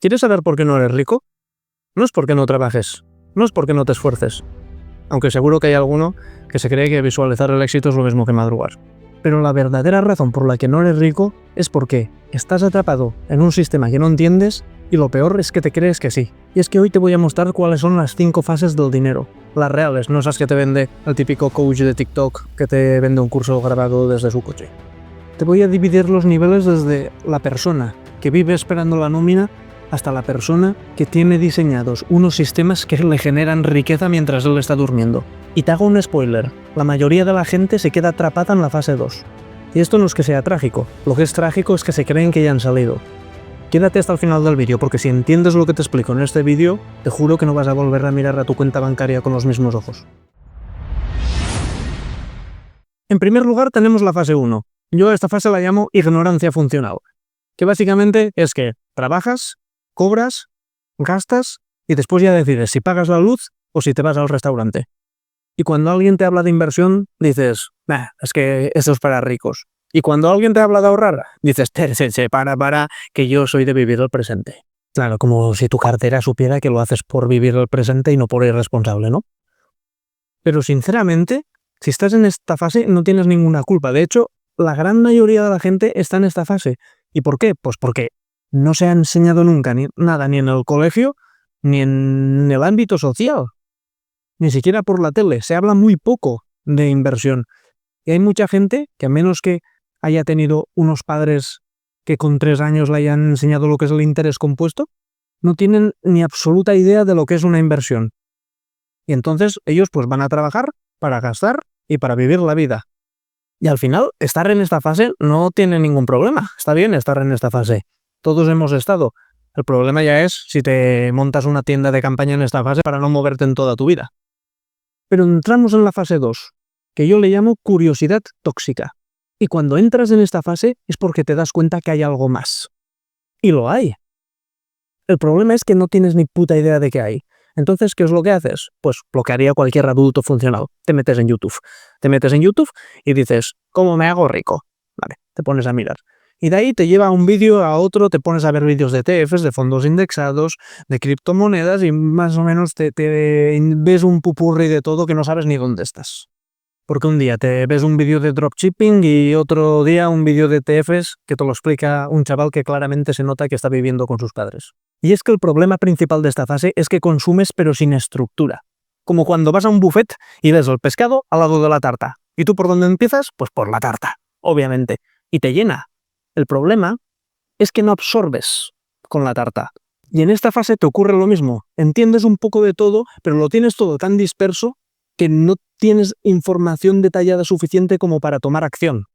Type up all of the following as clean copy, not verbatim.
¿Quieres saber por qué no eres rico? No es porque no trabajes, no es porque no te esfuerces, aunque seguro que hay alguno que se cree que visualizar el éxito es lo mismo que madrugar. Pero la verdadera razón por la que no eres rico es porque estás atrapado en un sistema que no entiendes y lo peor es que te crees que sí. Y es que hoy te voy a mostrar cuáles son las 5 fases del dinero. Las reales, no esas que te vende el típico coach de TikTok que te vende un curso grabado desde su coche. Te voy a dividir los niveles desde la persona que vive esperando la nómina hasta la persona que tiene diseñados unos sistemas que le generan riqueza mientras él está durmiendo. Y te hago un spoiler, la mayoría de la gente se queda atrapada en la fase 2. Y esto no es que sea trágico, lo que es trágico es que se creen que ya han salido. Quédate hasta el final del vídeo, porque si entiendes lo que te explico en este vídeo, te juro que no vas a volver a mirar a tu cuenta bancaria con los mismos ojos. En primer lugar tenemos la fase 1. Yo a esta fase la llamo ignorancia funcional, que básicamente es que trabajas, cobras, gastas y después ya decides si pagas la luz o si te vas al restaurante. Y cuando alguien te habla de inversión, dices, es que eso es para ricos. Y cuando alguien te habla de ahorrar, dices, para, que yo soy de vivir el presente. Claro, como si tu cartera supiera que lo haces por vivir el presente y no por irresponsable, ¿no? Pero sinceramente, si estás en esta fase no tienes ninguna culpa. De hecho, la gran mayoría de la gente está en esta fase. ¿Y por qué? Pues porque no se ha enseñado nunca nada ni en el colegio ni en el ámbito social. Ni siquiera por la tele. Se habla muy poco de inversión. Y hay mucha gente que a menos que haya tenido unos padres que con 3 años le hayan enseñado lo que es el interés compuesto, no tienen ni absoluta idea de lo que es una inversión. Y entonces ellos pues van a trabajar para gastar y para vivir la vida. Y al final, estar en esta fase no tiene ningún problema. Está bien estar en esta fase. Todos hemos estado. El problema ya es si te montas una tienda de campaña en esta fase para no moverte en toda tu vida. Pero entramos en la fase 2, que yo le llamo curiosidad tóxica. Y cuando entras en esta fase es porque te das cuenta que hay algo más. Y lo hay. El problema es que no tienes ni puta idea de qué hay. Entonces, ¿qué es lo que haces? Pues lo que haría cualquier adulto funcional. Te metes en YouTube. Te metes en YouTube y dices, ¿cómo me hago rico? Vale, te pones a mirar. Y de ahí te lleva un vídeo a otro, te pones a ver vídeos de ETFs, de fondos indexados, de criptomonedas y más o menos te ves un pupurri de todo que no sabes ni dónde estás. Porque un día te ves un vídeo de dropshipping y otro día un vídeo de ETFs que te lo explica un chaval que claramente se nota que está viviendo con sus padres. Y es que el problema principal de esta fase es que consumes pero sin estructura. Como cuando vas a un buffet y ves el pescado al lado de la tarta. ¿Y tú por dónde empiezas? Pues por la tarta, obviamente. Y te llena. El problema es que no absorbes con la tarta. Y en esta fase te ocurre lo mismo. Entiendes un poco de todo, pero lo tienes todo tan disperso que no tienes información detallada suficiente como para tomar acción.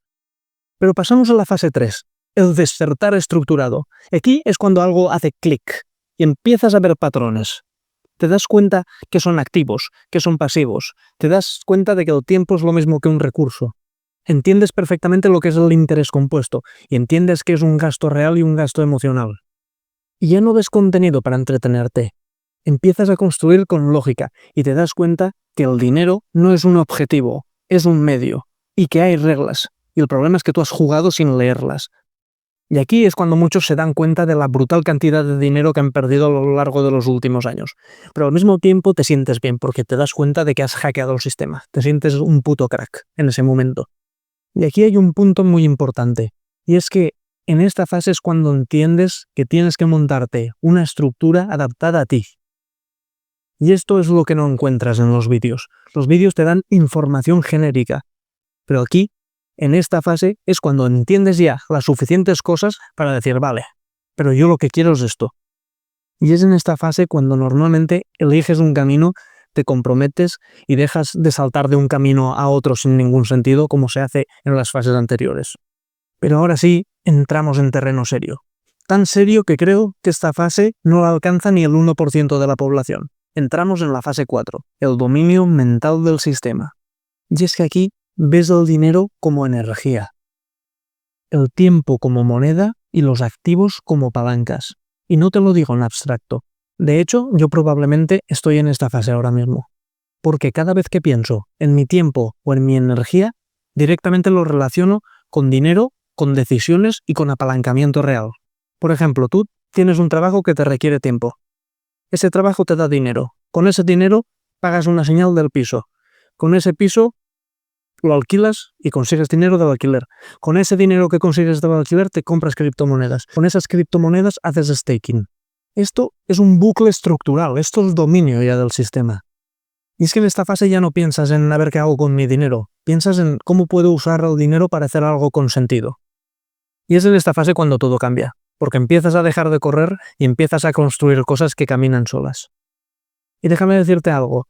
Pero pasamos a la fase 3, el despertar estructurado. Aquí es cuando algo hace clic y empiezas a ver patrones. Te das cuenta que son activos, que son pasivos. Te das cuenta de que el tiempo es lo mismo que un recurso. Entiendes perfectamente lo que es el interés compuesto y entiendes que es un gasto real y un gasto emocional. Y ya no ves contenido para entretenerte. Empiezas a construir con lógica y te das cuenta que el dinero no es un objetivo, es un medio y que hay reglas. Y el problema es que tú has jugado sin leerlas. Y aquí es cuando muchos se dan cuenta de la brutal cantidad de dinero que han perdido a lo largo de los últimos años. Pero al mismo tiempo te sientes bien porque te das cuenta de que has hackeado el sistema. Te sientes un puto crack en ese momento. Y aquí hay un punto muy importante. Y es que en esta fase es cuando entiendes que tienes que montarte una estructura adaptada a ti. Y esto es lo que no encuentras en los vídeos. Los vídeos te dan información genérica. Pero aquí, en esta fase, es cuando entiendes ya las suficientes cosas para decir, vale, pero yo lo que quiero es esto. Y es en esta fase cuando normalmente eliges un camino, te comprometes y dejas de saltar de un camino a otro sin ningún sentido, como se hace en las fases anteriores. Pero ahora sí, entramos en terreno serio. Tan serio que creo que esta fase no la alcanza ni el 1% de la población. Entramos en la fase 4, el dominio mental del sistema. Y es que aquí ves el dinero como energía, el tiempo como moneda y los activos como palancas. Y no te lo digo en abstracto. De hecho, yo probablemente estoy en esta fase ahora mismo. Porque cada vez que pienso en mi tiempo o en mi energía, directamente lo relaciono con dinero, con decisiones y con apalancamiento real. Por ejemplo, tú tienes un trabajo que te requiere tiempo. Ese trabajo te da dinero. Con ese dinero pagas una señal del piso. Con ese piso lo alquilas y consigues dinero del alquiler. Con ese dinero que consigues del alquiler te compras criptomonedas. Con esas criptomonedas haces staking. Esto es un bucle estructural, esto es dominio ya del sistema. Y es que en esta fase ya no piensas en a ver qué hago con mi dinero, piensas en cómo puedo usar el dinero para hacer algo con sentido. Y es en esta fase cuando todo cambia, porque empiezas a dejar de correr y empiezas a construir cosas que caminan solas. Y déjame decirte algo,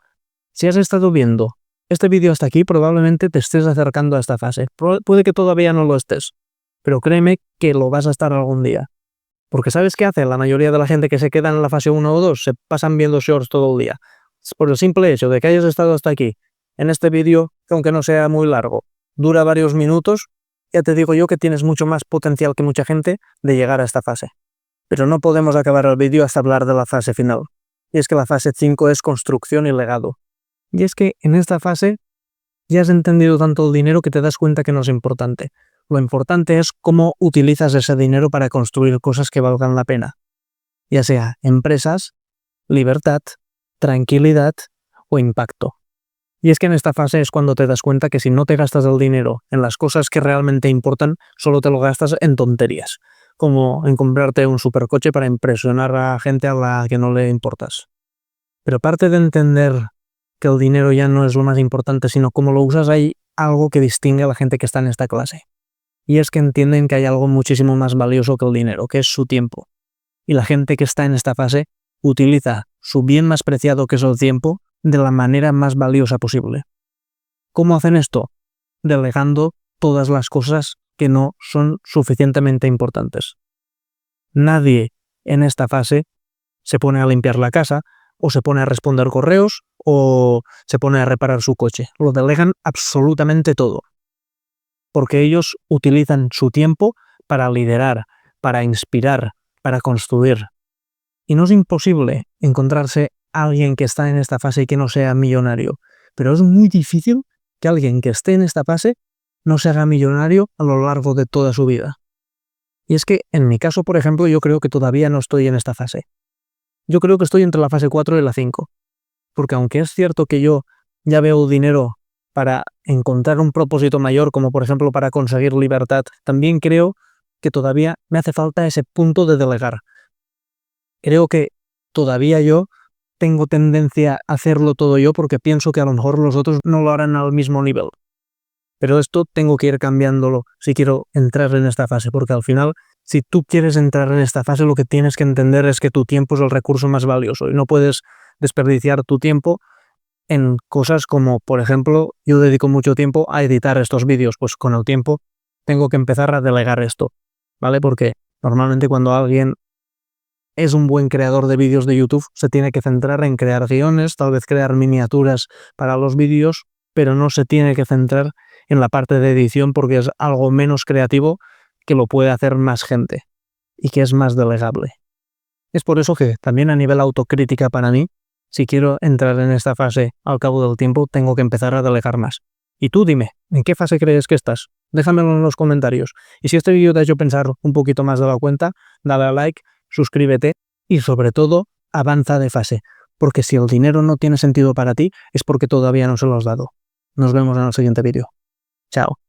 si has estado viendo este vídeo hasta aquí, probablemente te estés acercando a esta fase. Puede que todavía no lo estés, pero créeme que lo vas a estar algún día. Porque ¿sabes qué hace la mayoría de la gente que se queda en la fase 1 o 2? Se pasan viendo shorts todo el día. Por el simple hecho de que hayas estado hasta aquí, en este vídeo, que aunque no sea muy largo, dura varios minutos, ya te digo yo que tienes mucho más potencial que mucha gente de llegar a esta fase. Pero no podemos acabar el vídeo hasta hablar de la fase final. Y es que la fase 5 es construcción y legado. Y es que en esta fase ya has entendido tanto el dinero que te das cuenta que no es importante. Lo importante es cómo utilizas ese dinero para construir cosas que valgan la pena. Ya sea empresas, libertad, tranquilidad o impacto. Y es que en esta fase es cuando te das cuenta que si no te gastas el dinero en las cosas que realmente importan, solo te lo gastas en tonterías, como en comprarte un supercoche para impresionar a gente a la que no le importas. Pero aparte de entender que el dinero ya no es lo más importante, sino cómo lo usas, hay algo que distingue a la gente que está en esta clase. Y es que entienden que hay algo muchísimo más valioso que el dinero, que es su tiempo. Y la gente que está en esta fase utiliza su bien más preciado, que es el tiempo, de la manera más valiosa posible. ¿Cómo hacen esto? Delegando todas las cosas que no son suficientemente importantes. Nadie en esta fase se pone a limpiar la casa, o se pone a responder correos, o se pone a reparar su coche. Lo delegan absolutamente todo. Porque ellos utilizan su tiempo para liderar, para inspirar, para construir. Y no es imposible encontrarse a alguien que está en esta fase y que no sea millonario, pero es muy difícil que alguien que esté en esta fase no se haga millonario a lo largo de toda su vida. Y es que, en mi caso, por ejemplo, yo creo que todavía no estoy en esta fase. Yo creo que estoy entre la fase 4 y la 5. Porque aunque es cierto que yo ya veo dinero para encontrar un propósito mayor, como por ejemplo para conseguir libertad, también creo que todavía me hace falta ese punto de delegar. Creo que todavía yo tengo tendencia a hacerlo todo yo porque pienso que a lo mejor los otros no lo harán al mismo nivel. Pero esto tengo que ir cambiándolo si quiero entrar en esta fase, porque al final, si tú quieres entrar en esta fase, lo que tienes que entender es que tu tiempo es el recurso más valioso y no puedes desperdiciar tu tiempo en cosas como, por ejemplo, yo dedico mucho tiempo a editar estos vídeos, pues con el tiempo tengo que empezar a delegar esto, ¿vale? Porque normalmente cuando alguien es un buen creador de vídeos de YouTube, se tiene que centrar en crear guiones, tal vez crear miniaturas para los vídeos, pero no se tiene que centrar en la parte de edición porque es algo menos creativo que lo puede hacer más gente y que es más delegable. Es por eso que también a nivel autocrítica para mí, si quiero entrar en esta fase al cabo del tiempo, tengo que empezar a delegar más. Y tú dime, ¿en qué fase crees que estás? Déjamelo en los comentarios. Y si este vídeo te ha hecho pensar un poquito más de la cuenta, dale a like, suscríbete y sobre todo, avanza de fase. Porque si el dinero no tiene sentido para ti, es porque todavía no se lo has dado. Nos vemos en el siguiente vídeo. Chao.